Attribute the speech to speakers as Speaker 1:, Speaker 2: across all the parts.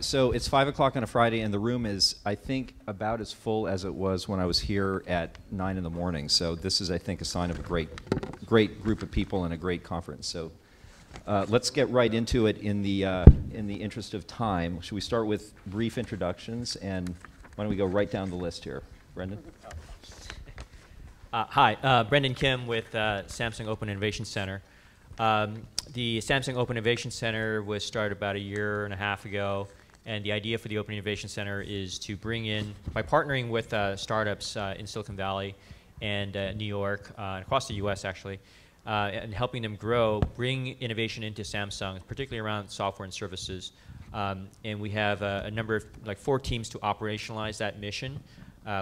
Speaker 1: So it's 5 o'clock on a Friday, and the room is, I think, about as full as it was when I was here at 9 in the morning. So this is, I think, a sign of a great group of people and a great conference. So let's get right into it in the interest of time. Should we start with brief introductions, and why don't we go right down the list here? Brendon?
Speaker 2: Hi, Brendon Kim with Samsung Open Innovation Center. The Samsung Open Innovation Center was started about a year and a half ago, and the idea for the Open Innovation Center is to bring in, by partnering with startups in Silicon Valley and New York, and across the US actually, and helping them grow, bring innovation into Samsung, particularly around software and services. And we have a number of, like 4 teams to operationalize that mission.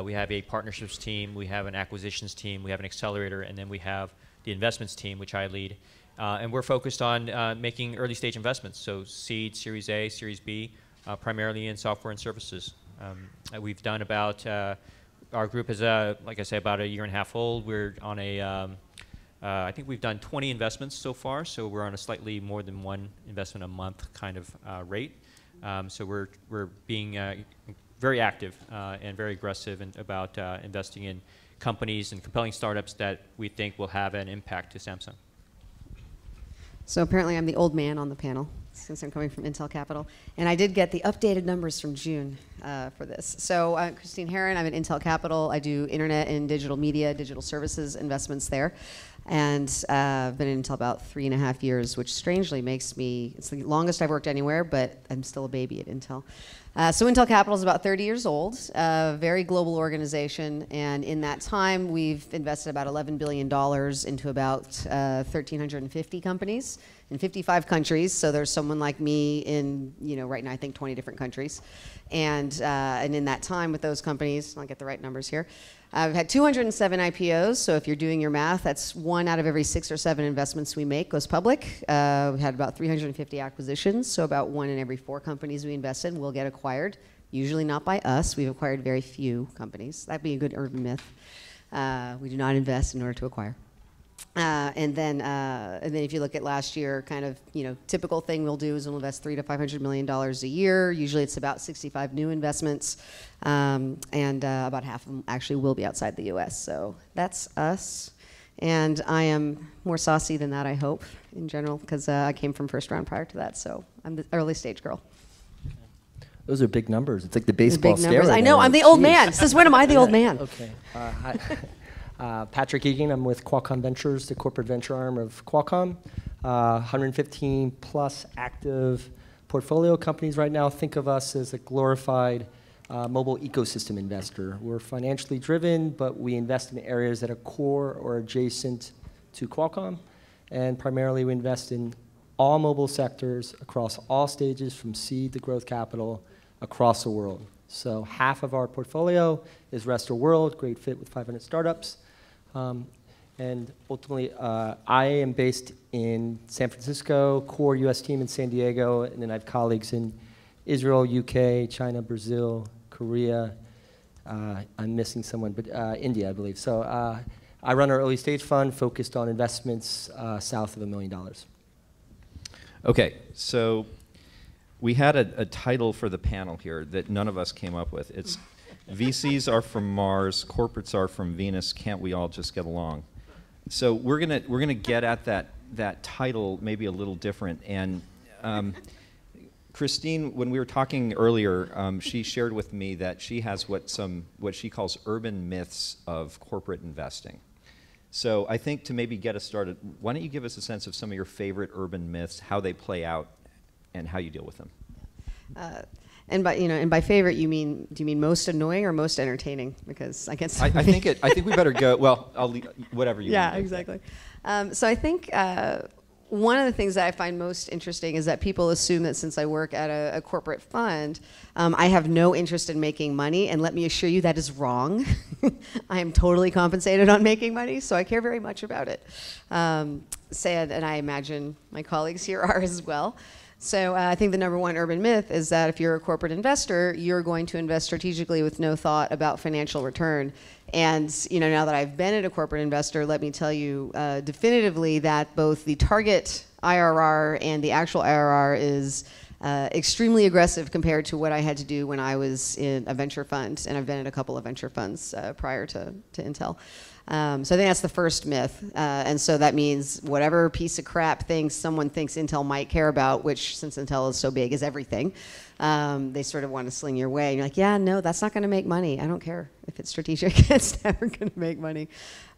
Speaker 2: We have a partnerships team, we have an acquisitions team, we have an accelerator, and then we have the investments team, which I lead. And we're focused on making early stage investments, so seed, Series A, Series B, primarily in software and services. We've done about, our group is, like I say, about a year and a half old. We're on a, I think we've done 20 investments so far, so we're on a slightly more than 1 investment a month kind of rate. So we're being very active and very aggressive about investing in companies and compelling startups that we think will have an impact to Samsung.
Speaker 3: So apparently I'm the old man on the panel, since I'm coming from Intel Capital. And I did get the updated numbers from June for this. So Christine Herron, I'm at Intel Capital. I do internet and digital media, digital services investments there. And I've been at Intel about 3.5 years, which strangely makes me, it's the longest I've worked anywhere, but I'm still a baby at Intel. So Intel Capital is about 30 years old, very global organization, and in that time we've invested about $11 billion into about 1,350 companies in 55 countries. So there's someone like me in, right now I think 20 different countries. And in that time with those companies, I'll get the right numbers here, we've had 207 IPOs, so if you're doing your math, that's 1 out of every 6 or 7 investments we make goes public. We had about 350 acquisitions, so about 1 in every 4 companies we invest in will get acquired, usually not by us. We've acquired very few companies. That'd be a good urban myth. We do not invest in order to acquire. And then if you look at last year, kind of, typical thing we'll do is we'll invest $300 to $500 million a year. Usually it's about 65 new investments, and about half of them actually will be outside the US. So that's us. And I am more saucy than that, I hope, in general, because I came from first round prior to that. So I'm the early stage girl.
Speaker 4: Those are big numbers. It's like the baseball steroid.
Speaker 3: I know, I'm the old man. Since when am I the old man?
Speaker 4: Okay. Patrick Egan, I'm with Qualcomm Ventures, the corporate venture arm of Qualcomm. 115 plus active portfolio companies right now. Think of us as a glorified mobile ecosystem investor. We're financially driven, but we invest in areas that are core or adjacent to Qualcomm. And primarily we invest in all mobile sectors across all stages from seed to growth capital across the world. So half of our portfolio is rest of world, great fit with 500 startups. And ultimately, I am based in San Francisco, core US team in San Diego, and then I have colleagues in Israel, UK, China, Brazil, Korea. I'm missing someone, but India, I believe. So I run our early stage fund focused on investments south of $1 million.
Speaker 1: Okay, so we had a title for the panel here that none of us came up with. It's VCs are from Mars, corporates are from Venus, can't we all just get along? So we're gonna get at that title maybe a little different. And Christine, when we were talking earlier, she shared with me that she has what she calls urban myths of corporate investing. So I think to maybe get us started, why don't you give us a sense of some of your favorite urban myths, how they play out, and how you deal with them?
Speaker 3: And by favorite, do you mean most annoying or most entertaining? Because I guess
Speaker 1: I think we better go. Well, I'll leave, whatever you.
Speaker 3: Yeah,
Speaker 1: want.
Speaker 3: Exactly. So I think one of the things that I find most interesting is that people assume that since I work at a corporate fund, I have no interest in making money. And let me assure you, that is wrong. I am totally compensated on making money, so I care very much about it. And I imagine my colleagues here are as well. So I think the #1 urban myth is that if you're a corporate investor, you're going to invest strategically with no thought about financial return. And now that I've been at a corporate investor, let me tell you definitively that both the target IRR and the actual IRR is extremely aggressive compared to what I had to do when I was in a venture fund, and I've been in a couple of venture funds prior to Intel. So I think that's the first myth. And so that means whatever piece of crap thing someone thinks Intel might care about, which since Intel is so big is everything, they sort of want to sling your way. And you're like, yeah, no, that's not going to make money. I don't care if it's strategic. It's never going to make money.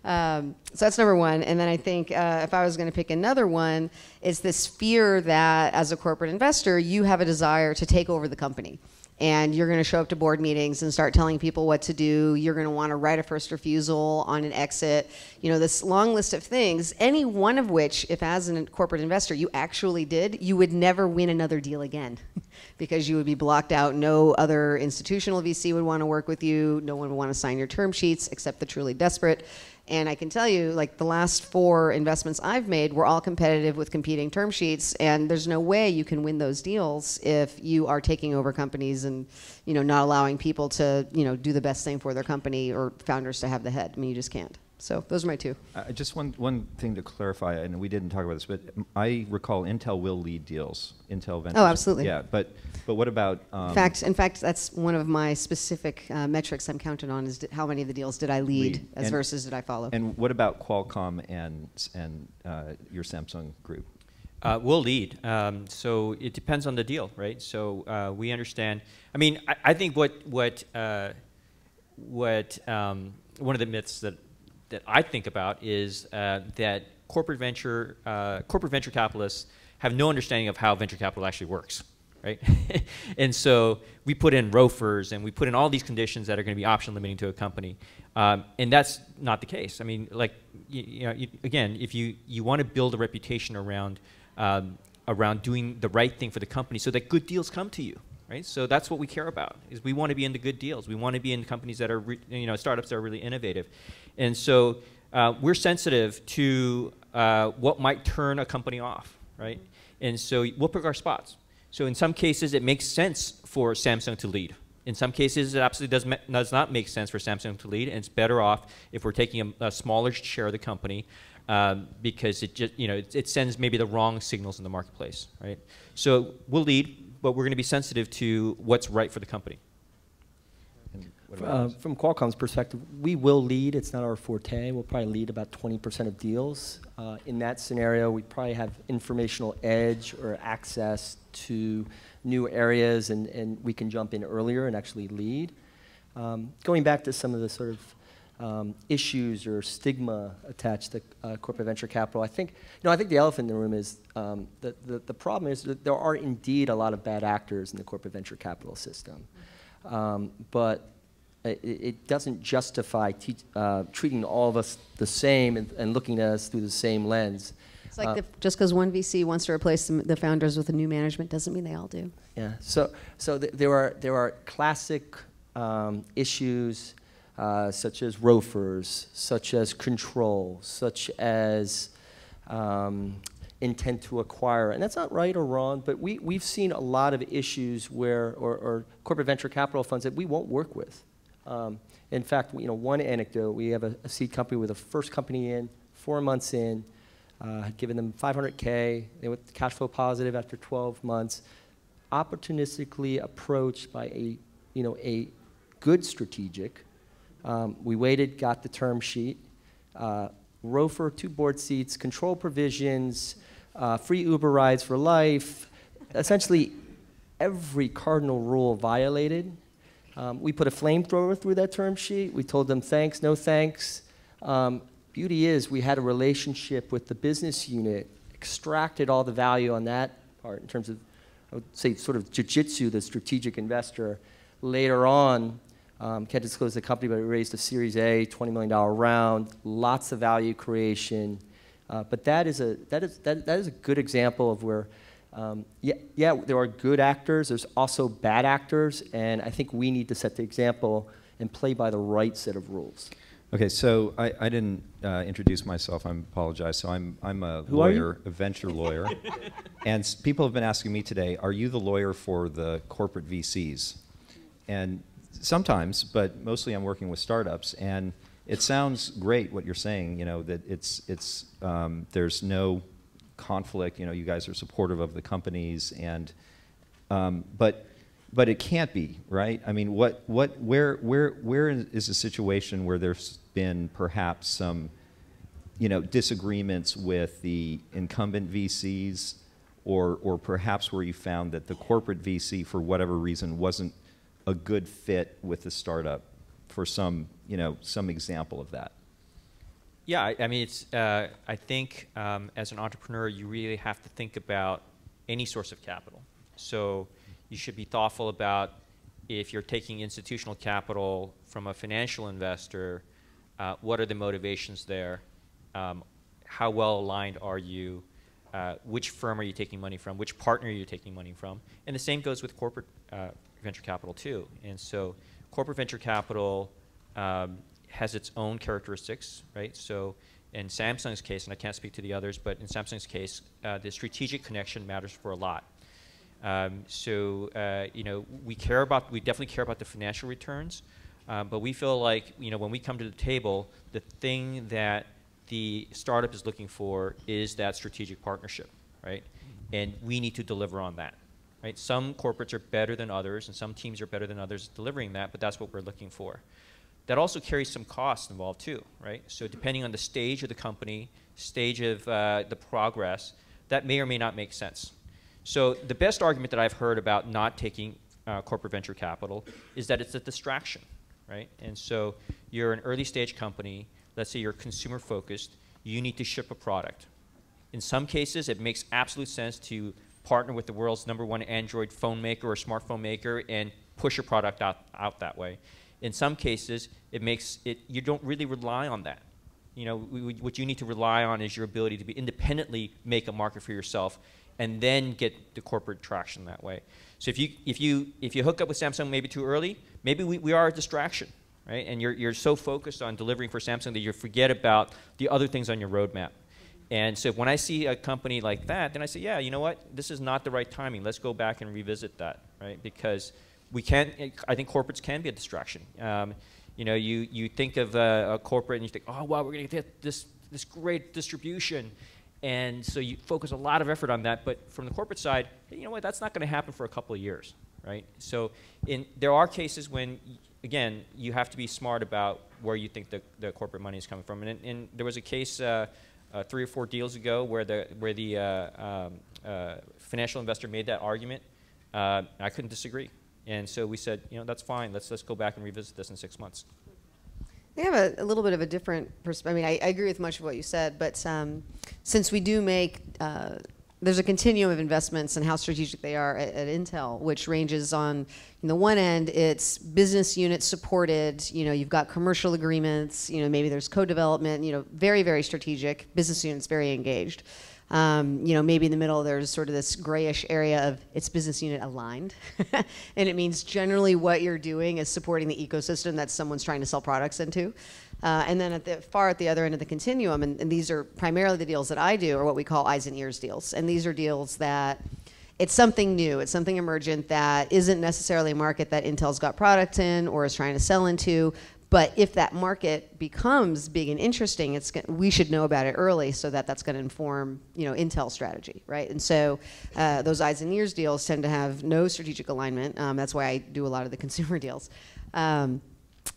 Speaker 3: So that's number one. And then I think if I was going to pick another one, it's this fear that as a corporate investor, you have a desire to take over the company. And you're going to show up to board meetings and start telling people what to do. You're going to want to write a first refusal on an exit. You know, this long list of things, any one of which, if as a corporate investor you actually did, you would never win another deal again because you would be blocked out. No other institutional VC would want to work with you. No one would want to sign your term sheets except the truly desperate. And I can tell you, like, the last 4 investments I've made were all competitive with competing term sheets, and there's no way you can win those deals if you are taking over companies and, you know, not allowing people to, you know, do the best thing for their company or founders to have the head. I mean, you just can't. So those are my 2.
Speaker 1: Just one thing to clarify, and we didn't talk about this, but I recall Intel will lead deals. Intel Ventures.
Speaker 3: Oh, absolutely.
Speaker 1: Yeah, but what about?
Speaker 3: In fact, that's one of my specific metrics I'm counted on is how many of the deals did I lead versus did I follow.
Speaker 1: And what about Qualcomm and your Samsung group?
Speaker 2: We'll lead. So it depends on the deal, right? So we understand. I mean, I think what one of the myths that I think about is that corporate venture capitalists have no understanding of how venture capital actually works, right? And so we put in ROFRs and we put in all these conditions that are going to be option limiting to a company, and that's not the case. I mean, like again, if you want to build a reputation around doing the right thing for the company, so that good deals come to you. Right, so that's what we care about. Is we want to be in the good deals. We want to be in companies that are, startups that are really innovative, and so we're sensitive to what might turn a company off, right? And so we'll pick our spots. So in some cases, it makes sense for Samsung to lead. In some cases, it absolutely does not make sense for Samsung to lead, and it's better off if we're taking a smaller share of the company because it just, it sends maybe the wrong signals in the marketplace, right? So we'll lead, but we're going to be sensitive to what's right for the company.
Speaker 4: From Qualcomm's perspective, we will lead. It's not our forte. We'll probably lead about 20% of deals. In that scenario, we probably have informational edge or access to new areas, and we can jump in earlier and actually lead. Going back to some of the sort of issues or stigma attached to corporate venture capital, I think the elephant in the room is the problem is that there are indeed a lot of bad actors in the corporate venture capital system, but it doesn't justify treating all of us the same and looking at us through the same lens.
Speaker 3: It's like just because one VC wants to replace the founders with a new management doesn't mean they all do.
Speaker 4: Yeah. So there are classic issues. Such as ROFRs, such as control, such as intent to acquire. And that's not right or wrong, but we've seen a lot of issues where, or corporate venture capital funds that we won't work with. In fact, one anecdote, we have a seed company with a first company in, 4 months in, had given them $500K, they went cash flow positive after 12 months, opportunistically approached by a good strategic. We waited, got the term sheet, ROFR, 2 board seats, control provisions, free Uber rides for life, essentially every cardinal rule violated. We put a flamethrower through that term sheet. We told them thanks, no thanks. Beauty is we had a relationship with the business unit, extracted all the value on that part in terms of, I would say, sort of jiu-jitsu, the strategic investor. Later on, can't disclose the company, but we raised a Series A, $20 million round, lots of value creation. But that is a good example of where, yeah, there are good actors. There's also bad actors, and I think we need to set the example and play by the right set of rules.
Speaker 1: Okay, so I didn't introduce myself. I apologize. So I'm a
Speaker 4: Who are you?
Speaker 1: lawyer, a venture lawyer, and people have been asking me today, are you the lawyer for the corporate VCs? And sometimes, but mostly I'm working with startups, and it sounds great what you're saying, that there's no conflict, you guys are supportive of the companies, and But it can't be, right? I mean, where is a situation where there's been perhaps some, disagreements with the incumbent VCs, or perhaps where you found that the corporate VC, for whatever reason, wasn't a good fit with the startup, for some example of that?
Speaker 2: Yeah, I mean, I think as an entrepreneur, you really have to think about any source of capital. So you should be thoughtful about, if you're taking institutional capital from a financial investor, what are the motivations there? How well aligned are you? Which firm are you taking money from? Which partner are you taking money from? And the same goes with corporate venture capital too. And so corporate venture capital has its own characteristics, right? So in Samsung's case, and I can't speak to the others, but in Samsung's case, the strategic connection matters for a lot. We definitely care about the financial returns, but we feel like, when we come to the table, the thing that the startup is looking for is that strategic partnership, right? And we need to deliver on that, right? Some corporates are better than others, and some teams are better than others at delivering that, but that's what we're looking for. That also carries some costs involved too, right? So depending on the stage of the company, stage of the progress, that may or may not make sense. So the best argument that I've heard about not taking corporate venture capital is that it's a distraction, right? And so you're an early stage company, let's say you're consumer focused, you need to ship a product. In some cases, it makes absolute sense to partner with the world's #1 Android phone maker or smartphone maker and push a product out that way. In some cases, you don't really rely on that. What you need to rely on is your ability to independently make a market for yourself, and then get the corporate traction that way. So if you hook up with Samsung maybe too early, maybe we are a distraction, right? And you're so focused on delivering for Samsung that you forget about the other things on your roadmap. And so when I see a company like that, then I say, yeah, you know what? This is not the right timing. Let's go back and revisit that, right? Because I think corporates can be a distraction. You think of a corporate and you think, oh, wow, we're going to get this great distribution. And so you focus a lot of effort on that. But from the corporate side, you know what? That's not going to happen for a couple of years, right? So there are cases when, again, you have to be smart about where you think the corporate money is coming from. And there was a case 3 or 4 deals ago where the financial investor made that argument. I couldn't disagree. And so we said, that's fine. Let's go back and revisit this in 6 months.
Speaker 3: I have a little bit of a different perspective. I mean, I agree with much of what you said, but since we do make, there's a continuum of investments and how strategic they are at Intel, which ranges on, the one end, it's business unit supported, you've got commercial agreements, maybe there's co-development, very, very strategic, business units very engaged. Maybe in the middle there's sort of this grayish area of it's business unit aligned. And it means generally what you're doing is supporting the ecosystem that someone's trying to sell products into. And then at the other end of the continuum, and these are primarily the deals that I do, are what we call eyes and ears deals. And these are deals that it's something new, it's something emergent that isn't necessarily a market that Intel's got product in or is trying to sell into. But if that market becomes big and interesting, we should know about it early so that that's going to inform, Intel's strategy, right? And so those eyes and ears deals tend to have no strategic alignment. That's why I do a lot of the consumer deals.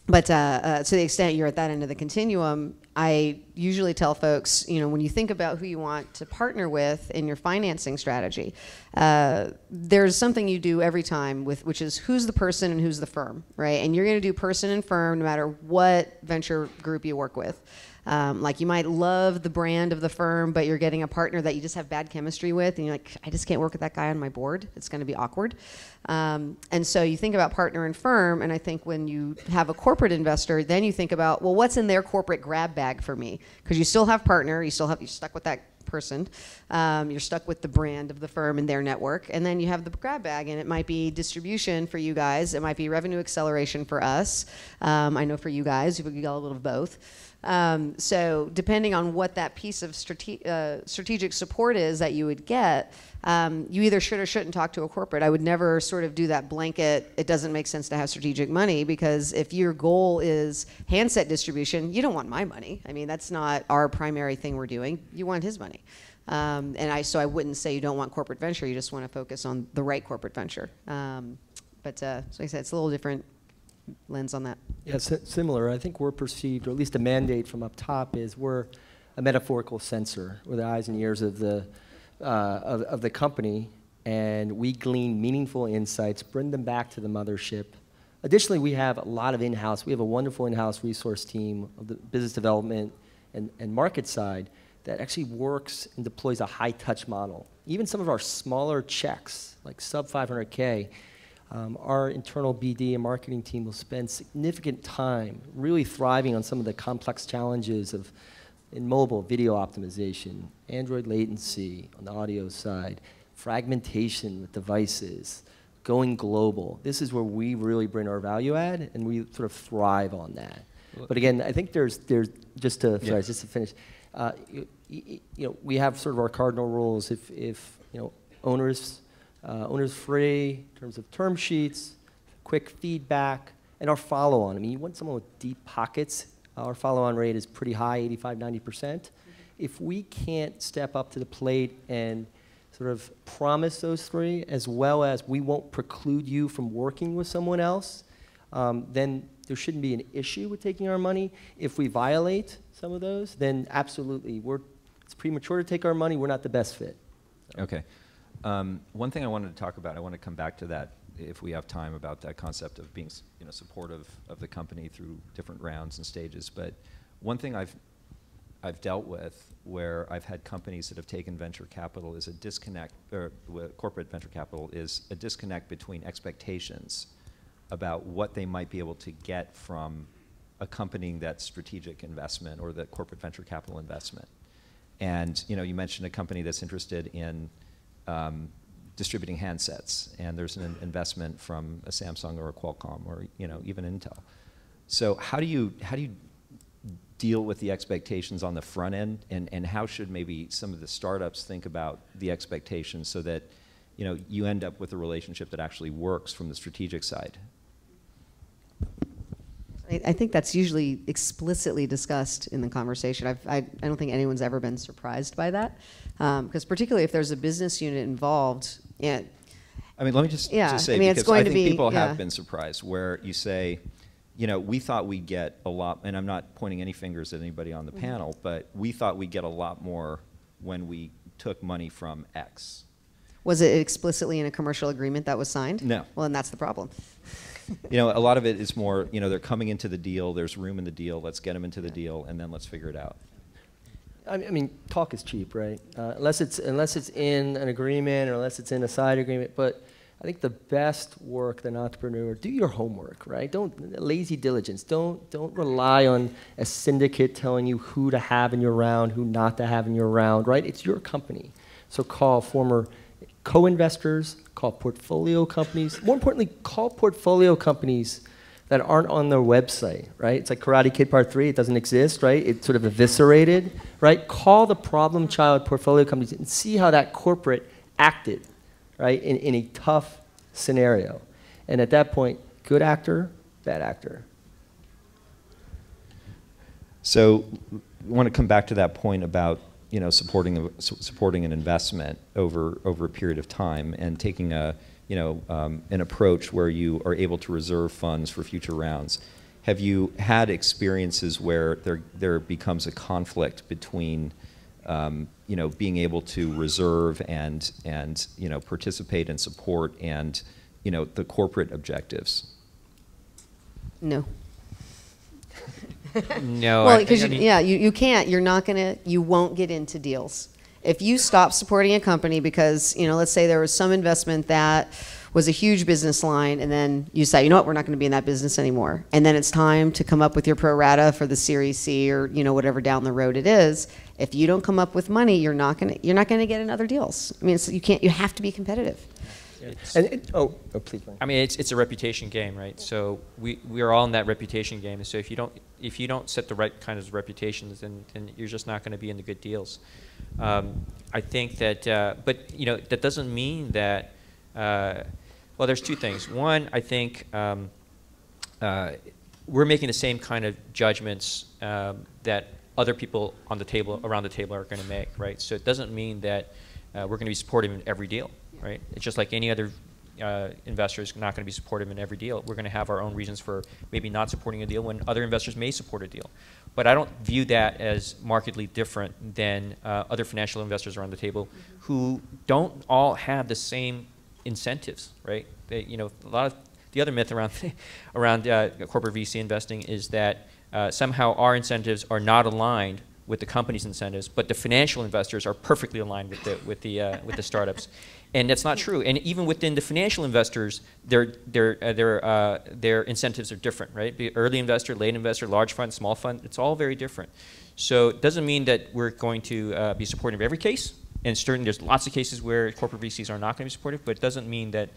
Speaker 3: But to the extent you're at that end of the continuum, I usually tell folks, when you think about who you want to partner with in your financing strategy, there's something you do every time which is who's the person and who's the firm, right? And you're going to do person and firm no matter what venture group you work with. Like you might love the brand of the firm, but you're getting a partner that you just have bad chemistry with, and you're like, I just can't work with that guy on my board. It's going to be awkward. And so you think about partner and firm, and I think when you have a corporate investor, then you think about, well, what's in their corporate grab bag for me? Because you still have partner, you're stuck with that person. You're stuck with the brand of the firm and their network, and then you have the grab bag, and it might be distribution for you guys, it might be revenue acceleration for us. I know for you guys, we got a little of both. So depending on what that piece of strategic support is that you would get, you either should or shouldn't talk to a corporate. I would never sort of do that blanket, it doesn't make sense to have strategic money, because if your goal is handset distribution, you don't want my money. I mean, that's not our primary thing we're doing. You want his money. So I wouldn't say you don't want corporate venture. You just want to focus on the right corporate venture. So like I said, it's a little different lens on that.
Speaker 4: Yeah, similar. I think we're perceived, or at least a mandate from up top is we're a metaphorical sensor. We're the eyes and ears of the company, and we glean meaningful insights, bring them back to the mothership. Additionally, we have a lot of in-house. We have a wonderful in-house resource team of the business development and market side that actually works and deploys a high-touch model. Even some of our smaller checks, like sub 500K, our internal BD and marketing team will spend significant time really thriving on some of the complex challenges in mobile video optimization, Android latency on the audio side, fragmentation with devices, going global. This is where we really bring our value add, and we sort of thrive on that. But again, I think there's just to finish. We have sort of our cardinal rules. If owners free in terms of term sheets, quick feedback, and our follow-on. I mean, you want someone with deep pockets. Our follow-on rate is pretty high, 85, 90%. If we can't step up to the plate and sort of promise those three, as well as we won't preclude you from working with someone else, then there shouldn't be an issue with taking our money. If we violate some of those, then absolutely, it's premature to take our money. We're not the best fit.
Speaker 1: Okay. One thing I wanted to talk about, I want to come back to that if we have time, about that concept of being supportive of the company through different rounds and stages. But one thing I've dealt with where I've had companies that have taken venture capital is a disconnect, or corporate venture capital is a disconnect between expectations about what they might be able to get from accompanying that strategic investment or the corporate venture capital investment. And you mentioned a company that's interested in distributing handsets, and there's an investment from a Samsung or a Qualcomm or even Intel. So how do you deal with the expectations on the front end, and how should maybe some of the startups think about the expectations so that you end up with a relationship that actually works from the strategic side?
Speaker 3: I think that's usually explicitly discussed in the conversation. I don't think anyone's ever been surprised by that, because particularly if there's a business unit involved. Yeah.
Speaker 1: I mean, let me just say,
Speaker 3: it's
Speaker 1: because
Speaker 3: going
Speaker 1: I
Speaker 3: to
Speaker 1: think
Speaker 3: be,
Speaker 1: people have been surprised where you say, we thought we'd get a lot, and I'm not pointing any fingers at anybody on the panel, but we thought we'd get a lot more when we took money from X.
Speaker 3: Was it explicitly in a commercial agreement that was signed?
Speaker 1: No.
Speaker 3: Well, then that's the problem.
Speaker 1: A lot of it is more, they're coming into the deal, there's room in the deal, let's get them into the deal, and then let's figure it out.
Speaker 4: I mean, talk is cheap, right? Unless it's in an agreement or unless it's in a side agreement. But I think the best work, an entrepreneur, do your homework, right? Lazy diligence. Don't rely on a syndicate telling you who to have in your round, who not to have in your round, right? It's your company. So call former co-investors, call portfolio companies. More importantly, call portfolio companies that aren't on their website, right? It's like Karate Kid Part 3, it doesn't exist, right? It's sort of eviscerated, right? Call the problem child portfolio companies and see how that corporate acted, right, in a tough scenario. And at that point, good actor, bad actor.
Speaker 1: So I want to come back to that point about supporting an investment over a period of time and taking an approach where you are able to reserve funds for future rounds. Have you had experiences where there becomes a conflict between being able to reserve and participate and support and the corporate objectives?
Speaker 3: No.
Speaker 2: No.
Speaker 3: Well, because you can't. You're not gonna. You won't get into deals if you stop supporting a company because let's say there was some investment that was a huge business line, and then you say, what, we're not going to be in that business anymore, and then it's time to come up with your pro rata for the Series C or whatever down the road it is. If you don't come up with money, you're not going to get in other deals. I mean, you can't. You have to be competitive.
Speaker 4: Please.
Speaker 2: I mean, it's a reputation game, right? So we are all in that reputation game. And so if you don't set the right kind of reputations, then you're just not going to be in the good deals. I think that, but that doesn't mean that. Well, there's two things. One, I think we're making the same kind of judgments that other people on the table, around the table are going to make, right? So it doesn't mean that we're going to be supportive in every deal, right? It's just like any other investor is not going to be supportive in every deal. We're going to have our own reasons for maybe not supporting a deal when other investors may support a deal. But I don't view that as markedly different than other financial investors around the table who don't all have the same incentives, right? They, you know, a lot of the other myth around around corporate VC investing is that somehow our incentives are not aligned with the company's incentives, but the financial investors are perfectly aligned with the startups, and that's not true. And even within the financial investors, their incentives are different, right? The early investor, late investor, large fund, small fund, it's all very different. So it doesn't mean that we're going to be supportive of every case. And certainly, there's lots of cases where corporate VCs are not going to be supportive, but it doesn't mean that.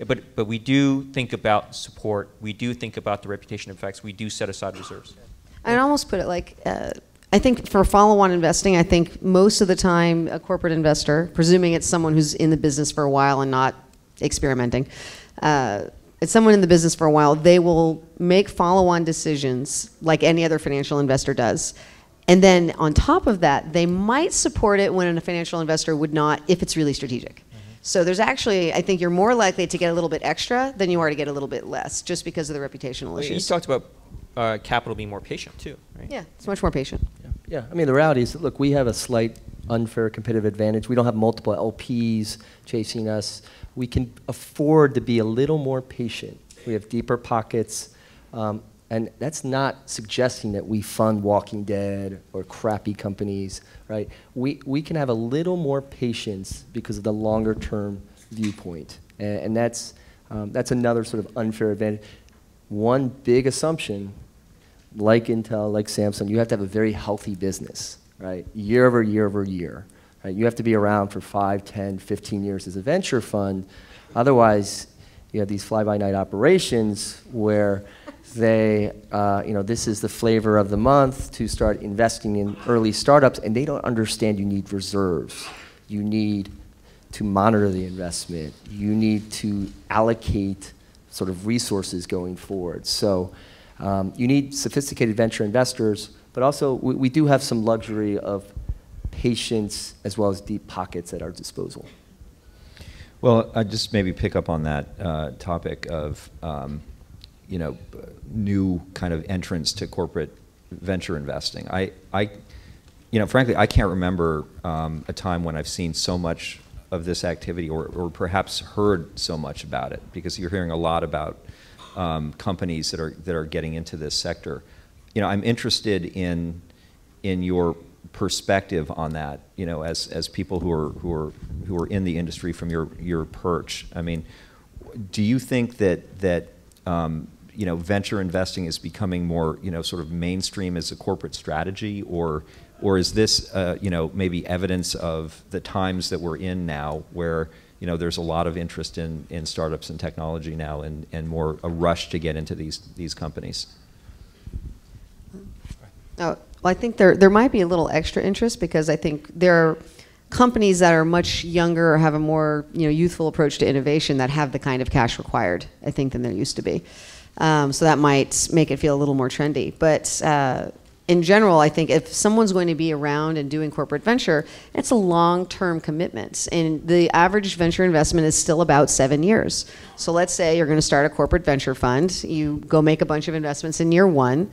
Speaker 2: But we do think about support. We do think about the reputation effects. We do set aside reserves.
Speaker 3: I'd almost put it like, I think for follow-on investing, I think most of the time a corporate investor, presuming it's someone who's in the business for a while and not experimenting, it's someone in the business for a while, they will make follow-on decisions like any other financial investor does. And then on top of that, they might support it when a financial investor would not if it's really strategic. So there's actually, I think you're more likely to get a little bit extra than you are to get a little bit less, just because of the reputational issues.
Speaker 2: You talked about capital being more patient too, right?
Speaker 3: Yeah, it's much more patient.
Speaker 4: Yeah, I mean, the reality is, look, we have a slight unfair competitive advantage. We don't have multiple LPs chasing us. We can afford to be a little more patient. We have deeper pockets. And that's not suggesting that we fund Walking Dead or crappy companies, right? We can have a little more patience because of the longer term viewpoint. And that's another sort of unfair advantage. One big assumption, like Intel, like Samsung, you have to have a very healthy business, right? Year over year over year. Right? You have to be around for 5, 10, 15 years as a venture fund. Otherwise, you have these fly-by-night operations where they, this is the flavor of the month to start investing in early startups, and they don't understand you need reserves. You need to monitor the investment. You need to allocate sort of resources going forward. So you need sophisticated venture investors, but also we do have some luxury of patience as well as deep pockets at our disposal.
Speaker 1: Well, I just maybe pick up on that topic of new kind of entrance to corporate venture investing. Frankly, I can't remember a time when I've seen so much of this activity or perhaps heard so much about it, because you're hearing a lot about companies that are getting into this sector. I'm interested in your perspective on that, as people who are in the industry from your perch. I mean, do you think that venture investing is becoming more, sort of mainstream as a corporate strategy, or is this, maybe evidence of the times that we're in now, where there's a lot of interest in startups and technology now, and more a rush to get into these companies?
Speaker 3: Oh, well, I think there might be a little extra interest, because I think there are companies that are much younger or have a more youthful approach to innovation that have the kind of cash required, I think, than there used to be. So that might make it feel a little more trendy. But in general, I think if someone's going to be around and doing corporate venture, it's a long-term commitment. And the average venture investment is still about 7 years. So let's say you're going to start a corporate venture fund. You go make a bunch of investments in year 1.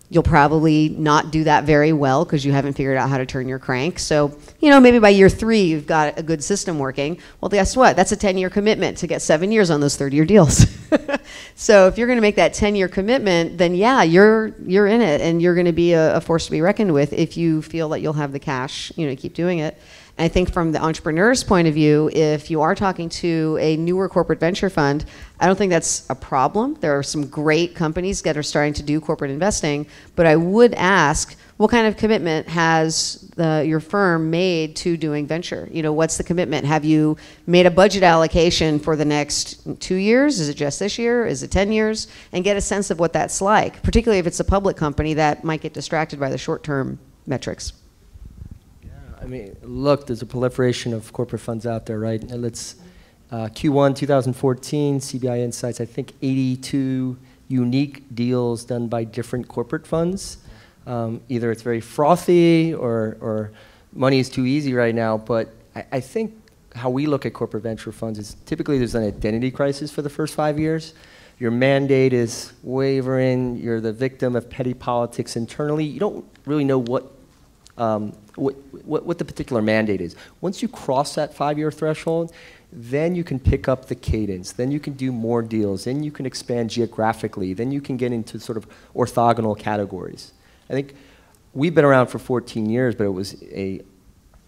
Speaker 3: You'll probably not do that very well because you haven't figured out how to turn your crank. So, maybe by year 3, you've got a good system working. Well, guess what? That's a 10-year commitment to get 7 years on those 30-year deals. So if you're going to make that 10-year commitment, then yeah, you're in it, and you're going to be a force to be reckoned with if you feel that you'll have the cash, to keep doing it. And I think from the entrepreneur's point of view, if you are talking to a newer corporate venture fund, I don't think that's a problem. There are some great companies that are starting to do corporate investing, but I would ask, what kind of commitment has your firm made to doing venture? What's the commitment? Have you made a budget allocation for the next 2 years? Is it just this year? Is it 10 years? And get a sense of what that's like, particularly if it's a public company that might get distracted by the short-term metrics.
Speaker 4: I mean, look, there's a proliferation of corporate funds out there, right? And let's, Q1 2014, CBI Insights, I think 82 unique deals done by different corporate funds. Either it's very frothy or money is too easy right now. But I think how we look at corporate venture funds is typically there's an identity crisis for the first 5 years. Your mandate is wavering. You're the victim of petty politics internally. You don't really know what the particular mandate is. Once you cross that 5-year threshold, then you can pick up the cadence. Then you can do more deals. Then you can expand geographically. Then you can get into sort of orthogonal categories. I think we've been around for 14 years, but it was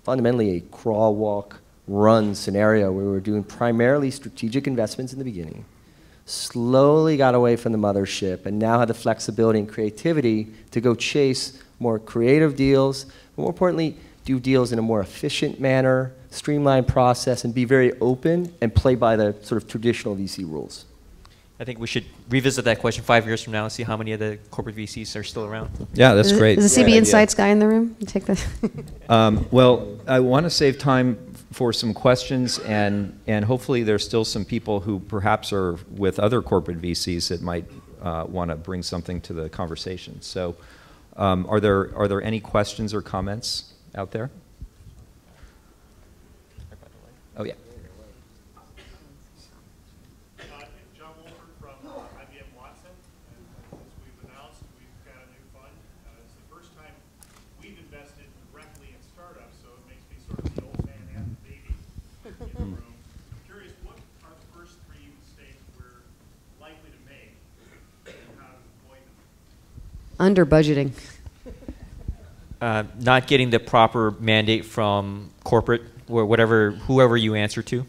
Speaker 4: fundamentally a crawl, walk, run scenario where we were doing primarily strategic investments in the beginning, slowly got away from the mothership, and now have the flexibility and creativity to go chase more creative deals, but more importantly, do deals in a more efficient manner, streamlined process, and be very open and play by the sort of traditional VC rules.
Speaker 2: I think we should revisit that question 5 years from now and see how many of the corporate VCs are still around.
Speaker 1: Yeah, that's great.
Speaker 3: Is the CB Insights guy in the room? You take that.
Speaker 1: Well, I want to save time for some questions, and hopefully there's still some people who perhaps are with other corporate VCs that might want to bring something to the conversation. So are there any questions or comments out there? Oh, yeah.
Speaker 3: Under budgeting.
Speaker 2: Not getting the proper mandate from corporate or whoever you answer to.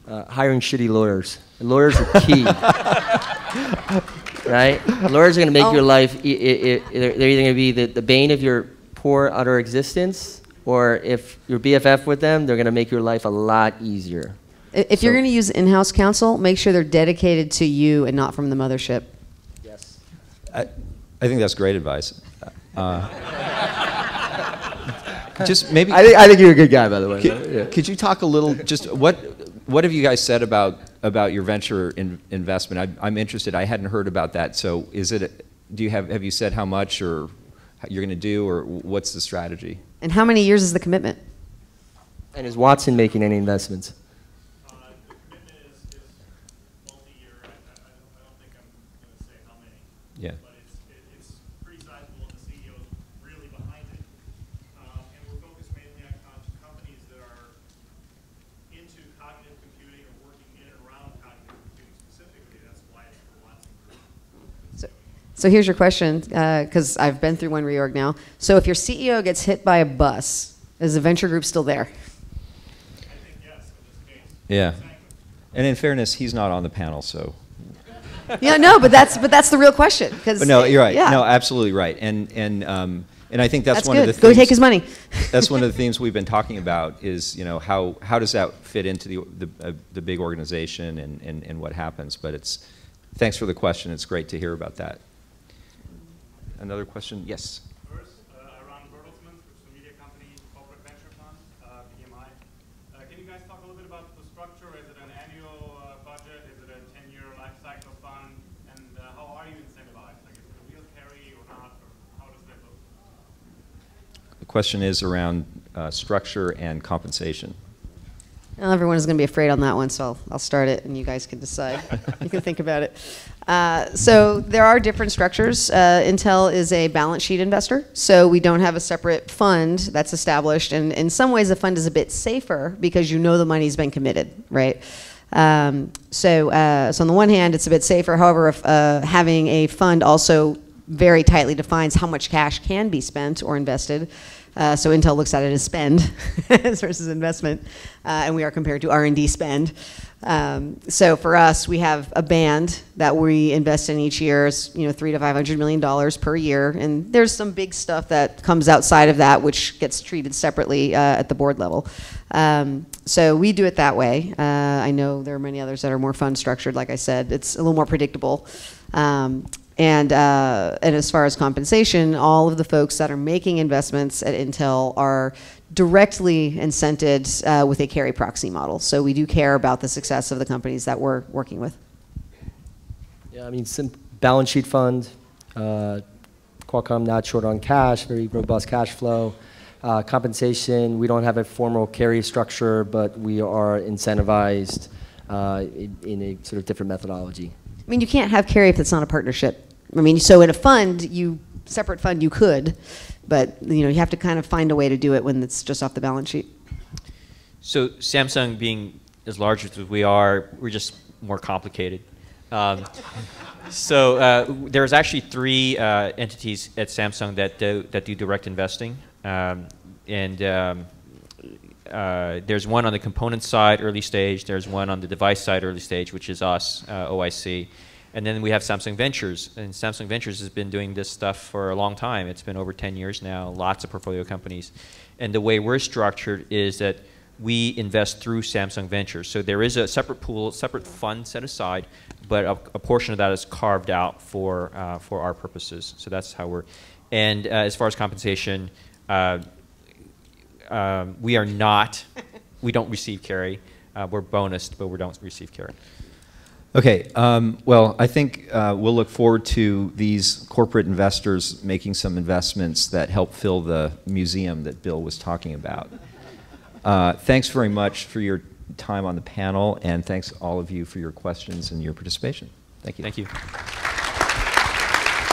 Speaker 4: Hiring shitty lawyers. Lawyers are key. Right? Lawyers are going to make your life, they're either going to be the bane of your poor utter existence, or if you're BFF with them, they're going to make your life a lot easier.
Speaker 3: If you're going to use in-house counsel, make sure they're dedicated to you and not from the mothership.
Speaker 4: Yes.
Speaker 1: I think that's great advice. Just maybe.
Speaker 4: I think you're a good guy, by the way.
Speaker 1: Could you talk a little? Just what have you guys said about your venture investment? I'm interested. I hadn't heard about that. So is it? Have you said how much or you're going to do, or what's the strategy?
Speaker 3: And how many years is the commitment?
Speaker 4: And is Watson making any investments?
Speaker 5: The commitment is multi-year. I don't think I'm going to say how many.
Speaker 1: Yeah.
Speaker 5: But it's pretty sizable, and the CEO is really behind it. And we're focused mainly on companies that are into cognitive computing or working in and around cognitive computing specifically. That's why it's the Watson Group.
Speaker 3: So here's your question, because I've been through one reorg now. So if your CEO gets hit by a bus, is the venture group still there?
Speaker 5: I think yes, in this case.
Speaker 1: Yeah. And in fairness, he's not on the panel, so.
Speaker 3: Yeah, no, but that's the real question.
Speaker 1: But no, you're right.
Speaker 3: Yeah.
Speaker 1: No, absolutely right. And I think that's one
Speaker 3: good.
Speaker 1: of the
Speaker 3: Go
Speaker 1: things.
Speaker 3: take his money.
Speaker 1: That's one of the themes we've been talking about is, how does that fit into the big organization and what happens. But thanks for the question. It's great to hear about that. Another question? Yes.
Speaker 5: First, around Bertelsmann, which is a media company, corporate venture fund, BMI. Can you guys talk a little bit about the structure? Is it an annual budget? Is it a 10-year life cycle fund? And how are you incentivized? Like, is it a real carry or not? Or how does that look?
Speaker 1: The question is around structure and compensation.
Speaker 3: Well, everyone is going to be afraid on that one, so I'll start it, and you guys can decide. You can think about it. So there are different structures. Intel is a balance sheet investor, so we don't have a separate fund that's established. And in some ways, the fund is a bit safer because you know the money's been committed, right? So on the one hand, it's a bit safer. However, if, having a fund also very tightly defines how much cash can be spent or invested. So Intel looks at it as spend versus investment, and we are compared to R&D spend. So for us, we have a band that we invest in each year, $300 to $500 million per year, and there's some big stuff that comes outside of that, which gets treated separately at the board level. So we do it that way. I know there are many others that are more fund structured. Like I said, it's a little more predictable. And as far as compensation, all of the folks that are making investments at Intel are directly incented with a carry proxy model. So we do care about the success of the companies that we're working with.
Speaker 4: Yeah, I mean, balance sheet fund, Qualcomm not short on cash, very robust cash flow. Compensation, we don't have a formal carry structure, but we are incentivized in a sort of different methodology.
Speaker 3: I mean, you can't have carry if it's not a partnership. I mean, so in a fund, separate fund, you could, but you have to kind of find a way to do it when it's just off the balance sheet.
Speaker 2: So Samsung being as large as we are, we're just more complicated. There's actually 3 entities at Samsung that do direct investing. There's one on the component side, early stage. There's one on the device side, early stage, which is us, OIC. And then we have Samsung Ventures. And Samsung Ventures has been doing this stuff for a long time. It's been over 10 years now, lots of portfolio companies. And the way we're structured is that we invest through Samsung Ventures. So there is a separate pool, separate fund set aside, but a portion of that is carved out for our purposes. So that's how we're. And as far as compensation, we don't receive carry. We're bonused, but we don't receive carry.
Speaker 1: Okay, well, I think we'll look forward to these corporate investors making some investments that help fill the museum that Bill was talking about. Thanks very much for your time on the panel, and thanks all of you for your questions and your participation. Thank you.
Speaker 2: Thank you.